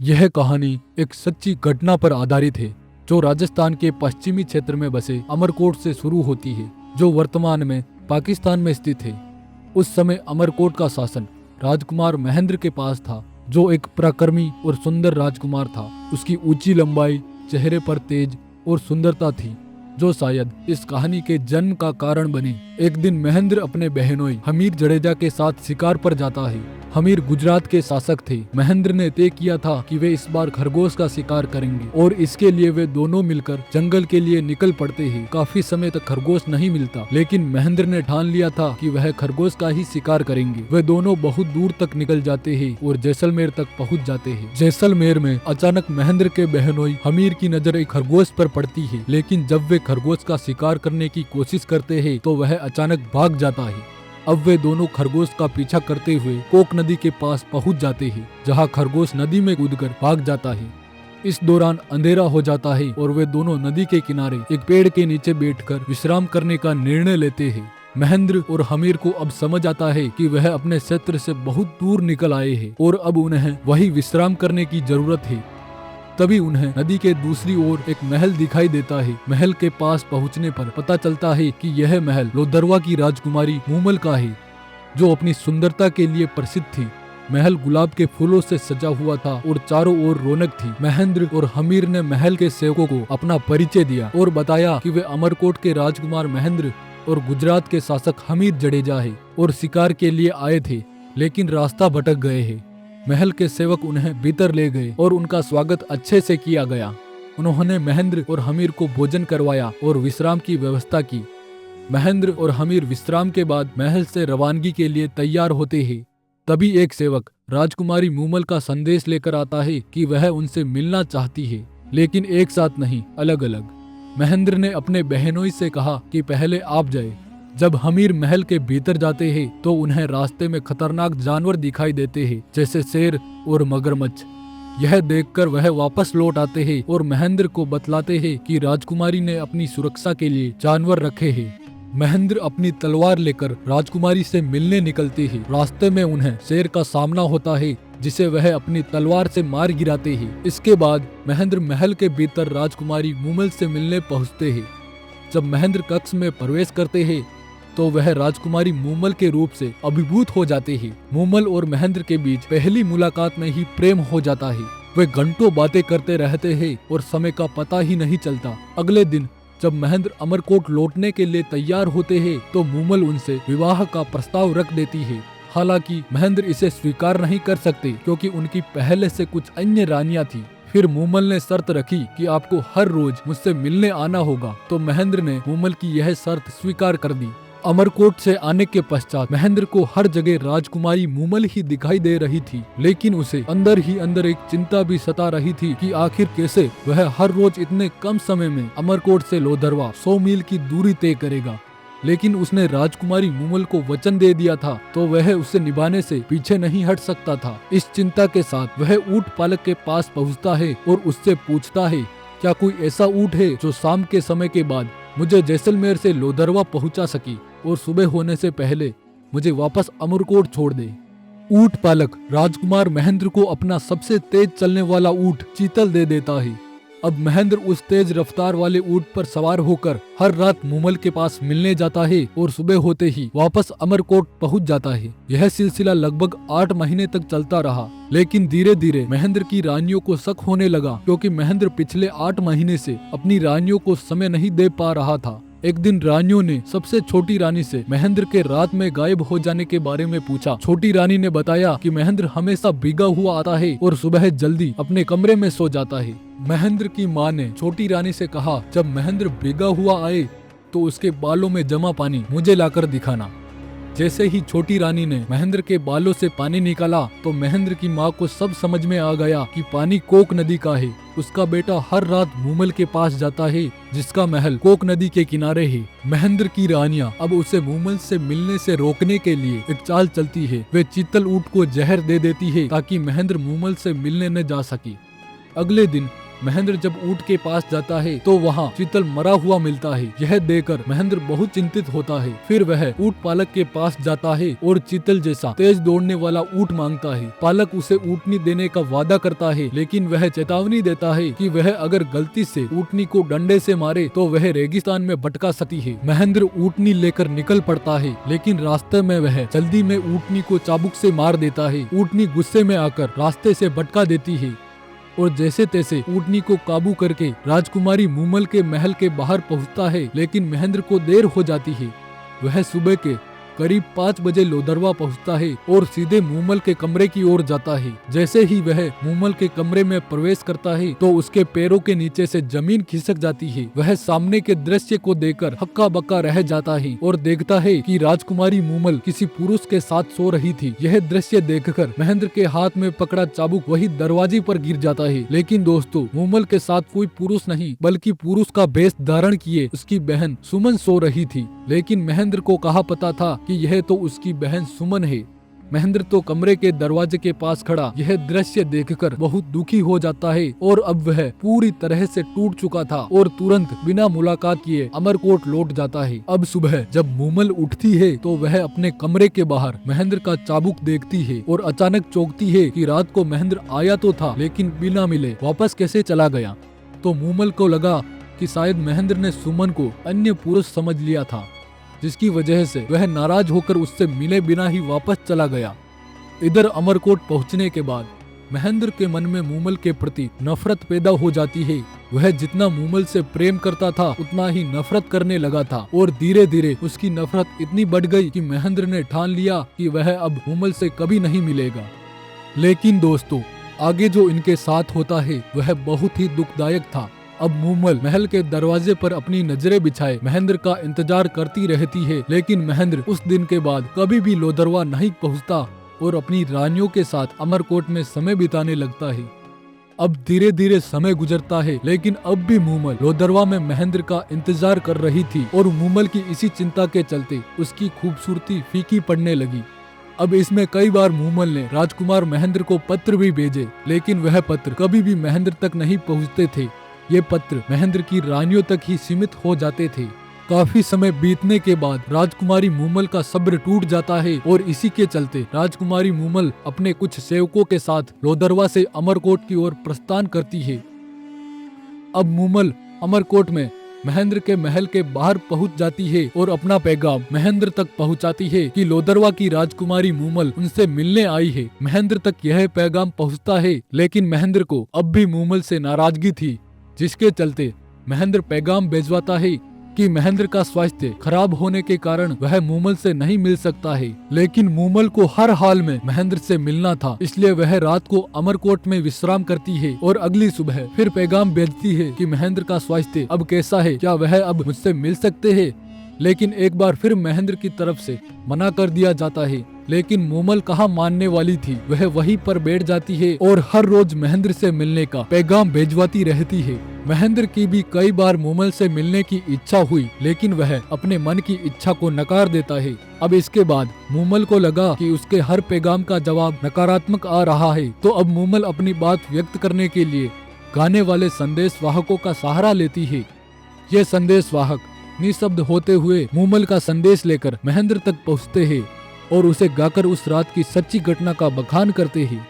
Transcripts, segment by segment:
यह कहानी एक सच्ची घटना पर आधारित है जो राजस्थान के पश्चिमी क्षेत्र में बसे अमरकोट से शुरू होती है, जो वर्तमान में पाकिस्तान में स्थित है। उस समय अमरकोट का शासन राजकुमार महेंद्र के पास था, जो एक पराक्रमी और सुंदर राजकुमार था। उसकी ऊंची लंबाई, चेहरे पर तेज और सुंदरता थी, जो शायद इस कहानी के जन्म का कारण बने। एक दिन महेंद्र अपने बहनोई हमीर जडेजा के साथ शिकार पर जाता है। हमीर गुजरात के शासक थे। महेंद्र ने तय किया था कि वे इस बार खरगोश का शिकार करेंगे और इसके लिए वे दोनों मिलकर जंगल के लिए निकल पड़ते हैं। काफी समय तक खरगोश नहीं मिलता, लेकिन महेंद्र ने ठान लिया था कि वह खरगोश का ही शिकार करेंगे। वे दोनों बहुत दूर तक निकल जाते हैं और जैसलमेर तक पहुंच जाते हैं। जैसलमेर में अचानक महेंद्र के बहनोई हमीर की नजर एक खरगोश पर पड़ती है, लेकिन जब वे खरगोश का शिकार करने की कोशिश करते हैं तो वह अचानक भाग जाता है। अब वे दोनों खरगोश का पीछा करते हुए कोक नदी के पास पहुंच जाते हैं, जहां खरगोश नदी में कूदकर भाग जाता है। इस दौरान अंधेरा हो जाता है और वे दोनों नदी के किनारे एक पेड़ के नीचे बैठकर विश्राम करने का निर्णय लेते हैं। महेंद्र और हमीर को अब समझ आता है कि वह अपने क्षेत्र से बहुत दूर निकल आए हैं और अब उन्हें वही विश्राम करने की जरूरत है। तभी उन्हें नदी के दूसरी ओर एक महल दिखाई देता है। महल के पास पहुंचने पर पता चलता है कि यह महल लोधरवा की राजकुमारी मूमल का है, जो अपनी सुंदरता के लिए प्रसिद्ध थी। महल गुलाब के फूलों से सजा हुआ था और चारों ओर रौनक थी। महेंद्र और हमीर ने महल के सेवकों को अपना परिचय दिया और बताया कि वे अमरकोट के राजकुमार महेंद्र और गुजरात के शासक हमीर जडेजा है और शिकार के लिए आए थे, लेकिन रास्ता भटक गए हैं। महल के सेवक उन्हें भीतर ले गए और उनका स्वागत अच्छे से किया गया। उन्होंने महेंद्र और हमीर को भोजन करवाया और विश्राम की व्यवस्था की। महेंद्र और हमीर विश्राम के बाद महल से रवानगी के लिए तैयार होते हैं। तभी एक सेवक राजकुमारी मूमल का संदेश लेकर आता है कि वह उनसे मिलना चाहती है, लेकिन एक साथ नहीं, अलग अलग। महेंद्र ने अपने बहनोई से कहा कि पहले आप जाए। जब हमीर महल के भीतर जाते हैं तो उन्हें रास्ते में खतरनाक जानवर दिखाई देते हैं, जैसे शेर और मगरमच्छ। यह देखकर वह वापस लौट आते हैं और महेंद्र को बतलाते हैं कि राजकुमारी ने अपनी सुरक्षा के लिए जानवर रखे हैं। महेंद्र अपनी तलवार लेकर राजकुमारी से मिलने निकलते हैं। रास्ते में उन्हें शेर का सामना होता है, जिसे वह अपनी तलवार से मार गिराते हैं। इसके बाद महेंद्र महल के भीतर राजकुमारी मूमल से मिलने पहुँचते हैं। जब महेंद्र कक्ष में प्रवेश करते हैं तो वह राजकुमारी मूमल के रूप से अभिभूत हो जाते हैं। मूमल और महेंद्र के बीच पहली मुलाकात में ही प्रेम हो जाता है। वे घंटों बातें करते रहते हैं और समय का पता ही नहीं चलता। अगले दिन जब महेंद्र अमरकोट लौटने के लिए तैयार होते हैं तो मूमल उनसे विवाह का प्रस्ताव रख देती है। हालांकि महेंद्र इसे स्वीकार नहीं कर सकते, क्योंकि उनकी पहले से कुछ अन्य रानियां थी। फिर मूमल ने शर्त रखी कि आपको हर रोज मुझसे मिलने आना होगा, तो महेंद्र ने मूमल की यह शर्त स्वीकार कर दी। अमरकोट से आने के पश्चात महेंद्र को हर जगह राजकुमारी मूमल ही दिखाई दे रही थी, लेकिन उसे अंदर ही अंदर एक चिंता भी सता रही थी कि आखिर कैसे वह हर रोज इतने कम समय में अमरकोट से लोधरवा 100 मील की दूरी तय करेगा। लेकिन उसने राजकुमारी मूमल को वचन दे दिया था, तो वह उसे निभाने से पीछे नहीं हट सकता था। इस चिंता के साथ वह ऊंट पालक के पास पहुँचता है और उससे पूछता है, क्या कोई ऐसा ऊंट है जो शाम के समय के बाद मुझे जैसलमेर से लोधरवा पहुंचा सके और सुबह होने से पहले मुझे वापस अमरकोट छोड़ दे। ऊंट पालक राजकुमार महेंद्र को अपना सबसे तेज चलने वाला ऊंट चीतल दे देता है। अब महेंद्र उस तेज रफ्तार वाले ऊंट पर सवार होकर हर रात मूमल के पास मिलने जाता है और सुबह होते ही वापस अमरकोट पहुंच जाता है। यह सिलसिला लगभग 8 महीने तक चलता रहा, लेकिन धीरे धीरे महेंद्र की रानियों को शक होने लगा, क्योंकि महेंद्र पिछले 8 महीने से अपनी रानियों को समय नहीं दे पा रहा था। एक दिन रानियों ने सबसे छोटी रानी से महेंद्र के रात में गायब हो जाने के बारे में पूछा। छोटी रानी ने बताया कि महेंद्र हमेशा भीगा हुआ आता है और सुबह जल्दी अपने कमरे में सो जाता है। महेंद्र की माँ ने छोटी रानी से कहा, जब महेंद्र भीगा हुआ आए तो उसके बालों में जमा पानी मुझे लाकर दिखाना। जैसे ही छोटी रानी ने महेंद्र के बालों से पानी निकाला तो महेंद्र की माँ को सब समझ में आ गया कि पानी कोक नदी का है। उसका बेटा हर रात मूमल के पास जाता है, जिसका महल कोक नदी के किनारे है। महेंद्र की रानियां अब उसे मूमल से मिलने से रोकने के लिए एक चाल चलती है। वे चीतल ऊंट को जहर दे देती है ताकि महेंद्र मूमल से मिलने न जा सके। अगले दिन महेंद्र जब ऊंट के पास जाता है तो वहाँ चीतल मरा हुआ मिलता है। यह देखकर महेंद्र बहुत चिंतित होता है। फिर वह ऊंट पालक के पास जाता है और चीतल जैसा तेज दौड़ने वाला ऊंट मांगता है। पालक उसे ऊँटनी देने का वादा करता है, लेकिन वह चेतावनी देता है कि वह अगर गलती से ऊँटनी को डंडे से मारे तो वह रेगिस्तान में भटका सकती है। महेंद्र ऊँटनी लेकर निकल पड़ता है, लेकिन रास्ते में वह जल्दी में ऊँटनी को चाबुक से मार देता है। ऊँटनी गुस्से में आकर रास्ते से भटका देती है और जैसे तैसे ऊँटनी को काबू करके राजकुमारी मूमल के महल के बाहर पहुंचता है, लेकिन महेंद्र को देर हो जाती है। वह सुबह के करीब 5 बजे लोदरवा पहुंचता है और सीधे मूमल के कमरे की ओर जाता है। जैसे ही वह मूमल के कमरे में प्रवेश करता है तो उसके पैरों के नीचे से जमीन खिसक जाती है। वह सामने के दृश्य को देखकर हक्का बक्का रह जाता है और देखता है कि राजकुमारी मूमल किसी पुरुष के साथ सो रही थी। यह दृश्य देखकर महेंद्र के हाथ में पकड़ा चाबुक वही दरवाजे पर गिर जाता है। लेकिन दोस्तों, मूमल के साथ कोई पुरुष नहीं बल्कि पुरुष का भेष धारण किए उसकी बहन सुमन सो रही थी। लेकिन महेंद्र को कहाँ पता था कि यह तो उसकी बहन सुमन है। महेंद्र तो कमरे के दरवाजे के पास खड़ा यह दृश्य देखकर बहुत दुखी हो जाता है और अब वह पूरी तरह से टूट चुका था और तुरंत बिना मुलाकात किए अमरकोट लौट जाता है। अब सुबह जब मूमल उठती है तो वह अपने कमरे के बाहर महेंद्र का चाबुक देखती है और अचानक चौंकती है कि रात को महेंद्र आया तो था, लेकिन बिना मिले वापस कैसे चला गया। तो मूमल को लगा कि शायद महेंद्र ने सुमन को अन्य पुरुष समझ लिया था, जिसकी वजह से वह नाराज होकर उससे मिले बिना ही वापस चला गया। इधर अमरकोट पहुंचने के बाद महेंद्र के मन में मूमल के प्रति नफरत पैदा हो जाती है। वह जितना मूमल से प्रेम करता था उतना ही नफरत करने लगा था और धीरे धीरे उसकी नफरत इतनी बढ़ गई कि महेंद्र ने ठान लिया कि वह अब मूमल से कभी नहीं मिलेगा। लेकिन दोस्तों, आगे जो इनके साथ होता है वह बहुत ही दुखदायक था। अब मूमल महल के दरवाजे पर अपनी नजरें बिछाए महेंद्र का इंतजार करती रहती है, लेकिन महेंद्र उस दिन के बाद कभी भी लोदरवा नहीं पहुंचता और अपनी रानियों के साथ अमरकोट में समय बिताने लगता है। अब धीरे धीरे समय गुजरता है, लेकिन अब भी मूमल लोदरवा में महेंद्र का इंतजार कर रही थी और मूमल की इसी चिंता के चलते उसकी खूबसूरती फीकी पड़ने लगी। अब इसमें कई बार मूमल ने राजकुमार महेंद्र को पत्र भी भेजे, लेकिन वह पत्र कभी भी महेंद्र तक नहीं पहुँचते थे। ये पत्र महेंद्र की रानियों तक ही सीमित हो जाते थे। काफी समय बीतने के बाद राजकुमारी मूमल का सब्र टूट जाता है और इसी के चलते राजकुमारी मूमल अपने कुछ सेवकों के साथ लोदरवा से अमरकोट की ओर प्रस्थान करती है। अब मूमल अमरकोट में महेंद्र के महल के बाहर पहुंच जाती है और अपना पैगाम महेंद्र तक पहुंचाती है कि लोदरवा की राजकुमारी मूमल उनसे मिलने आई है। महेंद्र तक यह पैगाम पहुंचता है, लेकिन महेंद्र को अब भी मूमल से नाराजगी थी, जिसके चलते महेंद्र पैगाम भेजवाता है कि महेंद्र का स्वास्थ्य खराब होने के कारण वह मूमल से नहीं मिल सकता है। लेकिन मूमल को हर हाल में महेंद्र से मिलना था, इसलिए वह रात को अमरकोट में विश्राम करती है और अगली सुबह फिर पैगाम भेजती है कि महेंद्र का स्वास्थ्य अब कैसा है, क्या वह अब मुझसे मिल सकते हैं। लेकिन एक बार फिर महेंद्र की तरफ से मना कर दिया जाता है। लेकिन मूमल कहाँ मानने वाली थी, वह वहीं पर बैठ जाती है और हर रोज महेंद्र से मिलने का पैगाम भेजवाती रहती है। महेंद्र की भी कई बार मूमल से मिलने की इच्छा हुई, लेकिन वह अपने मन की इच्छा को नकार देता है। अब इसके बाद मूमल को लगा कि उसके हर पैगाम का जवाब नकारात्मक आ रहा है, तो अब मूमल अपनी बात व्यक्त करने के लिए गाने वाले संदेश वाहकों का सहारा लेती है। ये संदेश वाहक निशब्द होते हुए मूमल का संदेश लेकर महेंद्र तक पहुँचते हैं और उसे गाकर उस रात की सच्ची घटना का बखान करते हैं।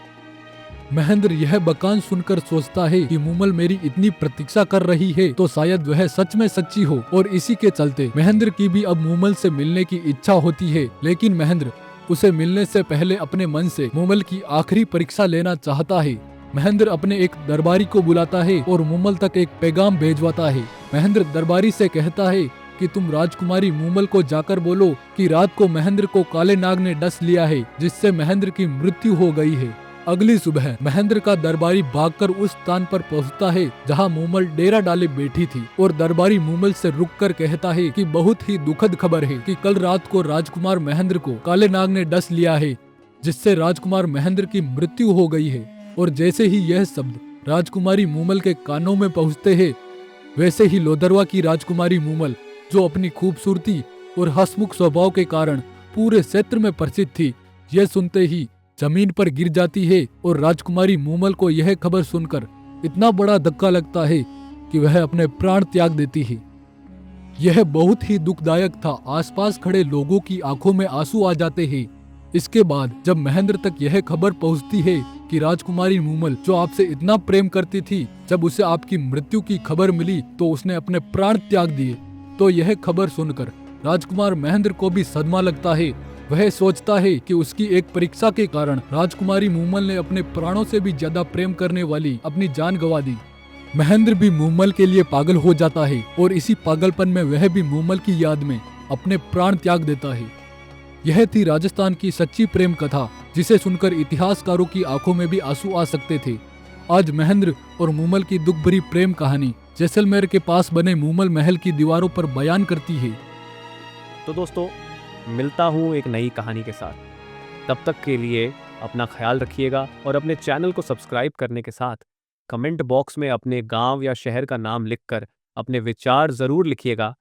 महेंद्र यह बखान सुनकर सोचता है कि मूमल मेरी इतनी प्रतीक्षा कर रही है तो शायद वह सच में सच्ची हो, और इसी के चलते महेंद्र की भी अब मूमल से मिलने की इच्छा होती है। लेकिन महेंद्र उसे मिलने से पहले अपने मन से मूमल की आखिरी परीक्षा लेना चाहता है। महेंद्र अपने एक दरबारी को बुलाता है और मूमल तक एक पैगाम भेजवाता है। महेंद्र दरबारी से कहता है कि तुम राजकुमारी मूमल को जाकर बोलो कि रात को महेंद्र को काले नाग ने डस लिया है, जिससे महेंद्र की मृत्यु हो गई है। अगली सुबह महेंद्र का दरबारी भागकर उस स्थान पर पहुंचता है जहां मूमल डेरा डाले बैठी थी, और दरबारी मूमल से रुककर कहता है कि बहुत ही दुखद खबर है कि कल रात को राजकुमार महेंद्र को काले नाग ने डस लिया है, जिससे राजकुमार महेंद्र की मृत्यु हो गई है। और जैसे ही यह शब्द राजकुमारी मूमल के कानों में पहुंचते हैं, वैसे ही लोदरवा की राजकुमारी मूमल, जो अपनी खूबसूरती और हंसमुख स्वभाव के कारण पूरे क्षेत्र में प्रसिद्ध थी, यह सुनते ही जमीन पर गिर जाती है और राजकुमारी मूमल को यह खबर सुनकर इतना बड़ा धक्का लगता है कि वह अपने प्राण त्याग देती है। यह बहुत ही दुखदायक था। आसपास खड़े लोगों की आंखों में आंसू आ जाते हैं। इसके बाद जब महेंद्र तक यह खबर पहुंचती है कि राजकुमारी मूमल जो आपसे इतना प्रेम करती थी, जब उसे आपकी मृत्यु की खबर मिली तो उसने अपने प्राण त्याग दिए। तो यह खबर सुनकर राजकुमार महेंद्र को भी सदमा लगता है। वह सोचता है कि उसकी एक परीक्षा के कारण राजकुमारी मूमल ने अपने प्राणों से भी ज्यादा प्रेम करने वाली अपनी जान गंवा दी। महेंद्र भी मूमल के लिए पागल हो जाता है और इसी पागलपन में वह भी मूमल की याद में अपने प्राण त्याग देता है। यह थी राजस्थान की सच्ची प्रेम कथा, जिसे सुनकर इतिहासकारों की आंखों में भी आंसू आ सकते थे। आज महेंद्र और मूमल की दुख भरी प्रेम कहानी जैसलमेर के पास बने मूमल महल की दीवारों पर बयान करती है। तो दोस्तों, मिलता हूँ एक नई कहानी के साथ। तब तक के लिए अपना ख्याल रखिएगा और अपने चैनल को सब्सक्राइब करने के साथ कमेंट बॉक्स में अपने गांव या शहर का नाम लिखकर अपने विचार ज़रूर लिखिएगा